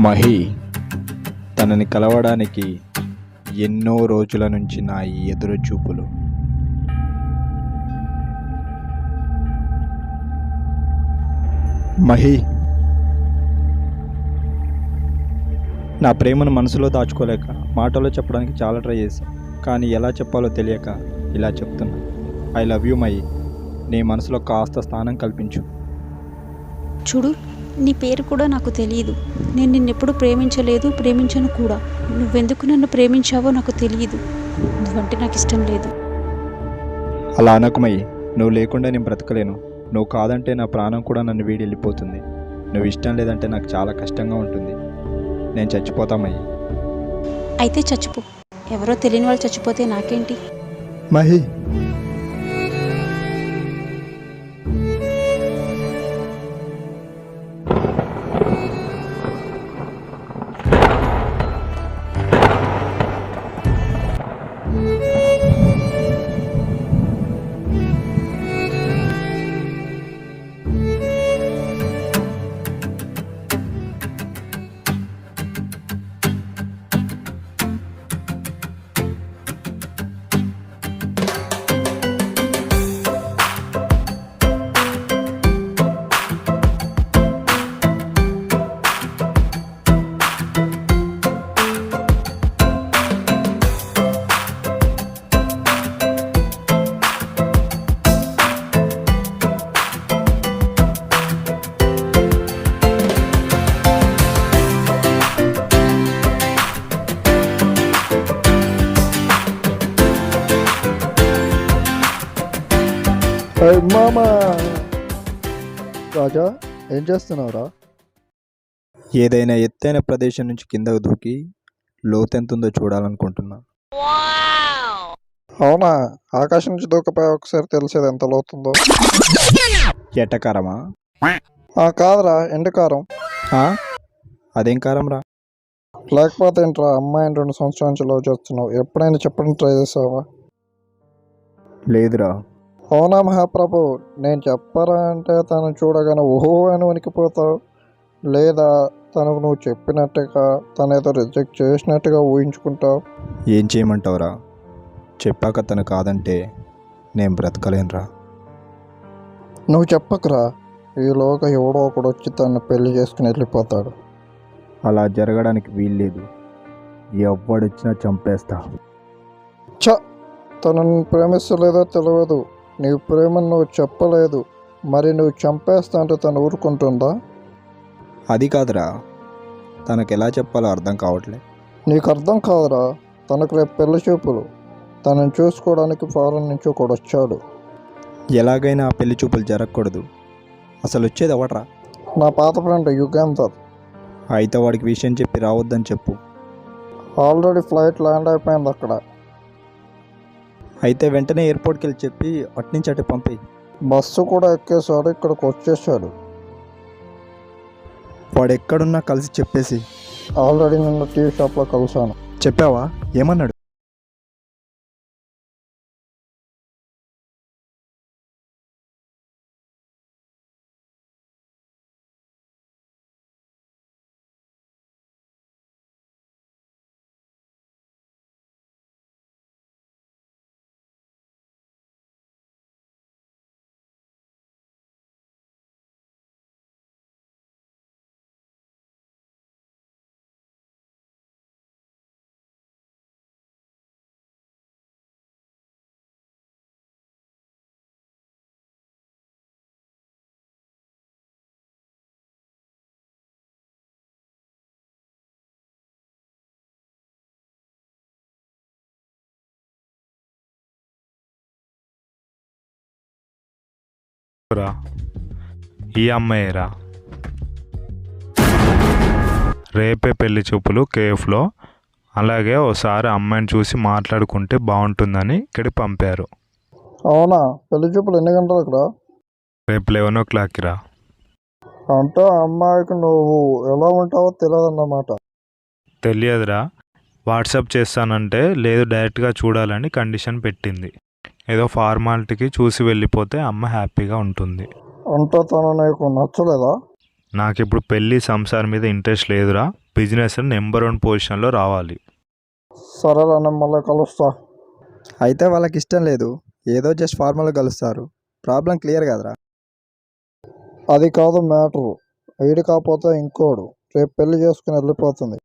మహి తనని కలవడానికి ఎన్నో రోజుల నుంచి నా ఈ ఎదురు చూపులు. మహి, నా ప్రేమను మనసులో దాచుకోలేక మాటలో చెప్పడానికి చాలా ట్రై చేశాను, కానీ ఎలా చెప్పాలో తెలియక ఇలా చెప్తున్నా. I love you Mahi. నీ మనసులో కాస్త స్థానం కల్పించు. చూడు, నీ పేరు కూడా నాకు తెలియదు. నేను నిన్నెప్పుడు ప్రేమించలేదు, ప్రేమించను కూడా. నువ్వెందుకు నన్ను ప్రేమించావో నాకు తెలియదు. నువ్వంటే నాకు ఇష్టం లేదు. అలా అనకుమయ్యి. నువ్వు లేకుండా నేను బ్రతకలేను. నువ్వు కాదంటే నా ప్రాణం కూడా నన్ను వీడి వెళ్ళిపోతుంది. నువ్వు ఇష్టం లేదంటే నాకు చాలా కష్టంగా ఉంటుంది. నేను చచ్చిపోతామయ్యి. అయితే చచ్చిపో. ఎవరో తెలియని వాళ్ళు చచ్చిపోతే నాకేంటి? మహి, మామా రాజా, ఏం చేస్తున్నావురా? ఏదైనా ఎత్తైన ప్రదేశం నుంచి కిందకు దూకి లోతెంతుందో చూడాలనుకుంటున్నా. అవునా? ఆకాశం నుంచి దూకపోయి ఒకసారి తెలిసేది ఎంత లోతుందో. ఎటకారమా? కాదురా, ఎండకారం. అదేం కారం రా? లేకపోతే ఏంట్రా, అమ్మాయిని 2 సంవత్సరాల నుంచి లవ్ చేస్తున్నావు. ఎప్పుడైనా చెప్పడం ట్రై చేసావా? లేదురా. అవునా మహాప్రభు, నేను చెప్పరా అంటే తను చూడగానే ఓహో అని వణికిపోతావు, లేదా తనకు నువ్వు చెప్పినట్టుగా తనేదో రిజెక్ట్ చేసినట్టుగా ఊహించుకుంటావు. ఏం చేయమంటావురా? చెప్పాక తను కాదంటే నేను బ్రతకలేనురా. నువ్వు చెప్పకురా, ఈలోగా ఎవడో ఒకడు వచ్చి తను పెళ్లి చేసుకుని వెళ్ళిపోతాడు. అలా జరగడానికి వీల్లేదు. ఎవడొచ్చినా చంపేస్తా. తను ప్రేమిస్తలేదో తెలియదు, నీ ప్రేమను నువ్వు చెప్పలేదు, మరి నువ్వు చంపేస్తా అంటే తను ఊరుకుంటుందా? అది కాదురా, తనకు ఎలా చెప్పాలో అర్థం కావట్లే. నీకు అర్థం కాదురా, తనకు రేపు పెళ్లి చూపులు. తనని చూసుకోవడానికి ఫారెన్ నుంచి ఒకడు వచ్చాడు. ఎలాగైనా ఆ పెళ్లి చూపులు జరగకూడదు. అసలు వచ్చేది ఎవడరా? నా పాత ఫ్రెండ్ యుగేందర్. అయితే వాడికి విషయం చెప్పి రావద్దని చెప్పు. ఆల్రెడీ ఫ్లైట్ ల్యాండ్ అయిపోయింది అక్కడ. అయితే వెంటనే ఎయిర్పోర్ట్కి వెళ్ళి చెప్పి అట్నుంచి అటు పంపి. బస్సు కూడా ఎక్కేశాడు, ఇక్కడికి వచ్చేసాడు. వాడు ఎక్కడున్నా కలిసి చెప్పేసి. ఆల్రెడీ నిన్న టీ షాప్లో కలిశాను. చెప్పావా? ఏమన్నాడు? ఈ అమ్మాయిరా, రేపే పెళ్లి చూపులు కేఫ్లో. అలాగే ఓసారి అమ్మాయిని చూసి మాట్లాడుకుంటే బాగుంటుందని ఇక్కడికి పంపారు. అవునా, పెళ్లి చూపులు ఎన్ని గంటలకు రా? రేపు 11 రా. అంటే ఆ అమ్మాయికి నువ్వు ఎలా ఉంటావో తెలియదన్నమాట. తెలియదురా, వాట్సాప్ చేస్తానంటే లేదు డైరెక్ట్గా చూడాలని కండిషన్ పెట్టింది. ఏదో ఫార్మాలిటీకి చూసి వెళ్ళిపోతే అమ్మ హ్యాపీగా ఉంటుంది. అంటే తను నీకు నచ్చలేదా? నాకు ఇప్పుడు పెళ్ళి సంసారం మీద ఇంట్రెస్ట్ లేదురా, బిజినెస్ నెంబర్ 1 పొజిషన్లో రావాలి. సరేరా, నేను మళ్ళీ కలుస్తా. అయితే వాళ్ళకి ఇష్టం లేదు, ఏదో జస్ట్ ఫార్మల్గా కలుస్తారు. ప్రాబ్లం క్లియర్ కదరా? అది కాదు మ్యాటరు. వీడి కాకపోతే ఇంకోడు రేపు పెళ్లి చేసుకుని వెళ్ళిపోతుంది.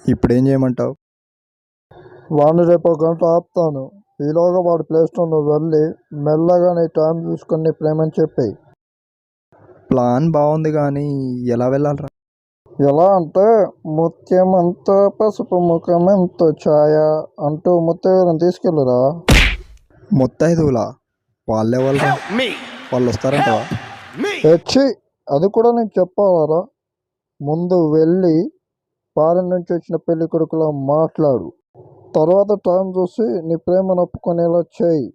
ఇప్పుడు ఏం చేయమంటావు? వాడిని రేపు 1 గంట ఆపుతాను. ఈలోగా వాడి ప్లేస్లో నువ్వు వెళ్ళి మెల్లగా నీ టైం చూసుకొని నీ ప్రేమని చెప్పేయి. ప్లాన్ బాగుంది కానీ ఎలా వెళ్ళాలరా? ఎలా అంటే, ముత్యం ఎంత పసుపు ముఖం ఎంత ఛాయ అంటూ ముత్తైదులను తీసుకెళ్ళురా. ముత్తైదువులా? వాళ్ళెవరా? వాళ్ళు వస్తారంటవా? తెచ్చి అది కూడా నేను చెప్పాలరా. ముందు వెళ్ళి ఫారెన్ నుంచి వచ్చిన పెళ్లి కొడుకులా మాట్లాడు. తర్వాత టైం చూసి నీ ప్రేమను ఒప్పుకునేలా చేయి.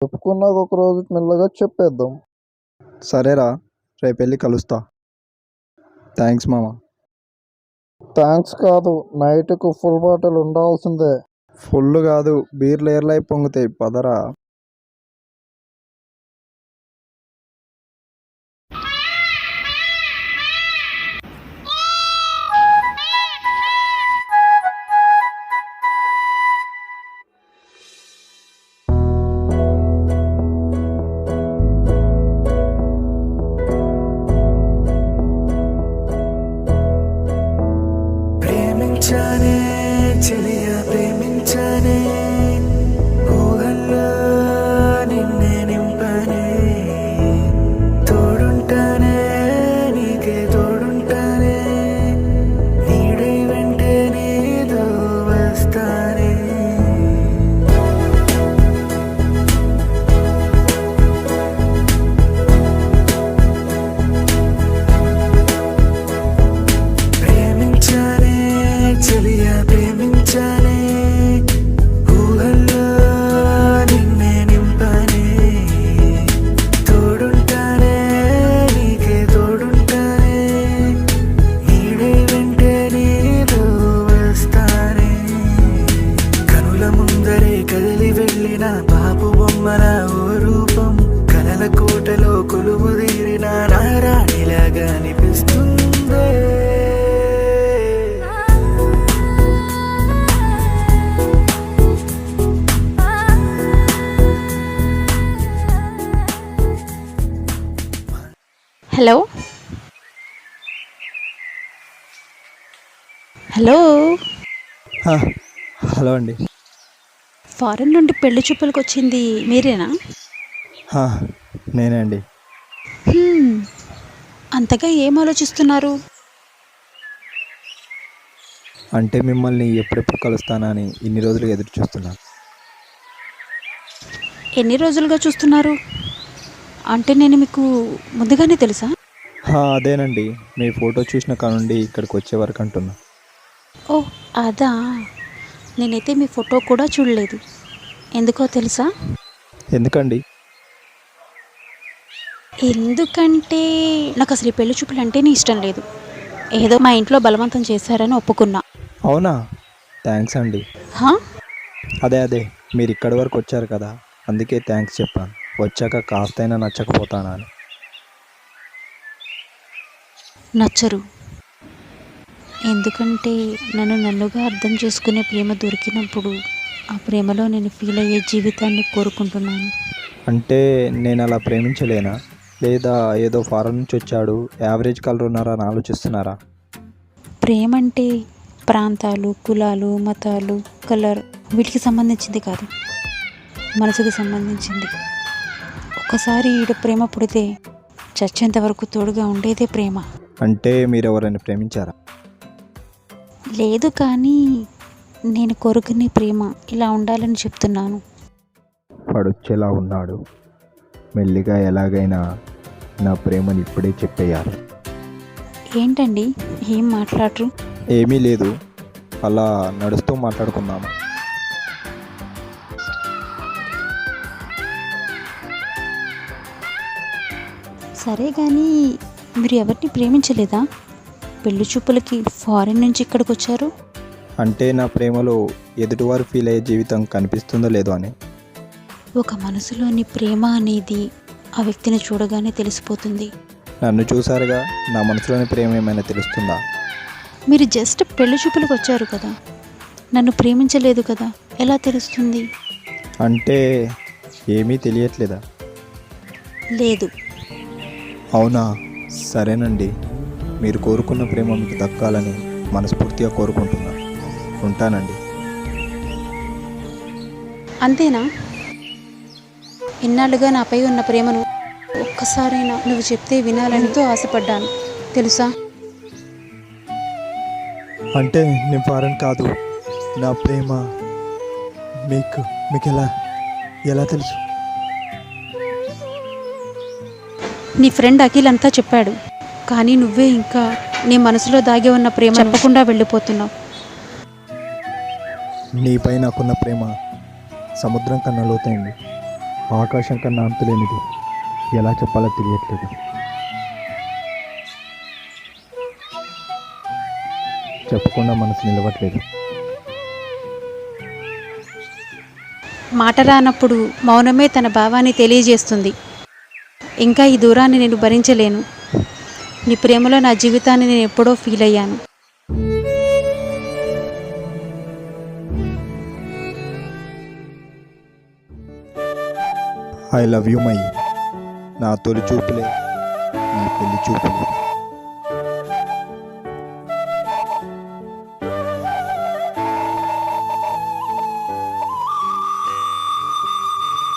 ఒప్పుకున్నాక ఒక రోజు మెల్లగా చెప్పేద్దాం. సరేరా, రేపు వెళ్ళి కలుస్తా. థ్యాంక్స్ మామ. థ్యాంక్స్ కాదు, నైట్కు ఫుల్ బాటిల్ ఉండాల్సిందే. ఫుల్ కాదు, బీర్ లేయర్లై పొంగుతాయి, పదరా. ప్రేమించానే చెలియా ప్రేమించానే, ఊహల్లో నిన్నే నింపానే, తోడుంటానే నీకే తోడుంటానే, నీడై వెంటే నీతో వస్తానే. ప్రేమించానే చెలియా ప్రేమించానే, ఊహల్లో నిన్నే నింపానే, తోడుంటానే నీకే తోడుంటానే, నీడై వెంటే నీతో వస్తానే. కనుల ముందరే కదిలి వెళ్ళిన బాపు బొమ్మల ఓ రూపం, కలల కోటలో కొలువు తీరిన నారాణిలాగా అనిపిస్తుందే. హలో హలో, హా, హలో అండి. ఫారెన్ నుండి పెళ్లి చూపులకు వచ్చింది మీరేనా? హా, నేనే అండి. హ్మ్, అంతగా ఏం ఆలోచిస్తున్నారు? అంటే మిమ్మల్ని ఎప్పుడెప్పుడు కలుస్తానని ఇన్ని రోజులుగా ఎదురు చూస్తున్నాను. ఎన్ని రోజులుగా చూస్తున్నారు? అంటే నేను మీకు ముందుగానే తెలుసా? అదేనండి, మీ ఫోటో చూసిన కానుండి ఇక్కడికి వచ్చే వరకు అంటున్నా. ఓ అదా, నేనైతే మీ ఫోటో కూడా చూడలేదు. ఎందుకో తెలుసా? ఎందుకండి? ఎందుకంటే నాకు అసలు ఈ పెళ్లి చూపులు అంటేనే ఇష్టం లేదు. ఏదో మా ఇంట్లో బలవంతం చేశారని ఒప్పుకున్నా. అవునా? థ్యాంక్స్ అండి. హా? అదే మీరు ఇక్కడి వరకు వచ్చారు కదా, అందుకే థ్యాంక్స్ చెప్పాను. వచ్చాక కాస్తైనా నచ్చకపోతానా అని. నచ్చరు. ఎందుకంటే నన్నుగా అర్థం చేసుకునే ప్రేమ దొరికినప్పుడు ఆ ప్రేమలో నేను ఫీల్ అయ్యే జీవితాన్ని కోరుకుంటున్నాను. అంటే నేను అలా ప్రేమించలేనా? లేదా ఏదో ఫారెన్ నుంచి వచ్చాడు, యావరేజ్ కలర్ ఉన్నారా అని ఆలోచిస్తున్నారా? ప్రేమ అంటే ప్రాంతాలు, కులాలు, మతాలు, కలర్ వీటికి సంబంధించింది కాదు, మనసుకు సంబంధించింది. ఒక్కసారి ఈడ ప్రేమ పుడితే చచ్చేంత వరకు తోడుగా ఉండేదే ప్రేమ. అంటే మీరు ఎవరైనా ప్రేమించారా? లేదు, కానీ నేను కోరుకునే ప్రేమ ఇలా ఉండాలని చెప్తున్నాను. వాడొచ్చేలా ఉన్నాడు. మెల్లిగా ఎలాగైనా నా ప్రేమని ఇప్పుడే చెప్పేయాలి. ఏంటండి ఏం మాట్లాడరు? ఏమీ లేదు, అలా నడుస్తూ మాట్లాడుకున్నాము. సరే కానీ మీరు ఎవరిని ప్రేమించలేదా? పెళ్లి చూపులకి ఫారెన్ నుంచి ఇక్కడికి వచ్చారు. అంటే నా ప్రేమలో ఎదుటివారు ఫీల్ అయ్యే జీవితం కనిపిస్తుందో లేదో అని. ఒక మనసులోని ప్రేమ అనేది ఆ వ్యక్తిని చూడగానే తెలిసిపోతుంది. నన్ను చూసారుగా, నా మనసులోని ప్రేమ ఏమైనా తెలుస్తుందా? మీరు జస్ట్ పెళ్లి చూపులకు వచ్చారు కదా, నన్ను ప్రేమించలేదు కదా, ఎలా తెలుస్తుంది? అంటే ఏమీ తెలియట్లేదా? లేదు. అవునా, సరేనండి. మీరు కోరుకున్న ప్రేమ మీకు దక్కాలని మనస్ఫూర్తిగా కోరుకుంటున్నాను. ఉంటానండి. అంతేనా? ఇన్నాళ్ళుగా నాపై ఉన్న ప్రేమను ఒక్కసారైనా నువ్వు చెప్తే వినాలని ఎంతో ఆశపడ్డాను తెలుసా? అంటే నేను ఫారెన్ కాదు, నా ప్రేమ మీకు ఎలా తెలుసు? నీ ఫ్రెండ్ అఖిల్ అంతా చెప్పాడు, కానీ నువ్వే ఇంకా నీ మనసులో దాగి ఉన్న ప్రేమ చెప్పకుండా వెళ్ళిపోతున్నావు. నీపై నాకున్న ప్రేమ సముద్రం కన్నా లోతైంది, ఆకాశం కన్నా అంతులేనిది. ఎలా చెప్పాలో తెలియట్లేదు. చెప్పకుండా మనసు నిలవట్లేదు. మాట రానప్పుడు మౌనమే తన భావాన్ని తెలియజేస్తుంది. ఇంకా ఈ దూరాన్ని నేను భరించలేను. నీ ప్రేమలో నా జీవితాన్ని నేను ఎప్పుడో ఫీల్ అయ్యాను. I love you my. నా తొలి చూపులే ఈ పెళ్లి చూపులు.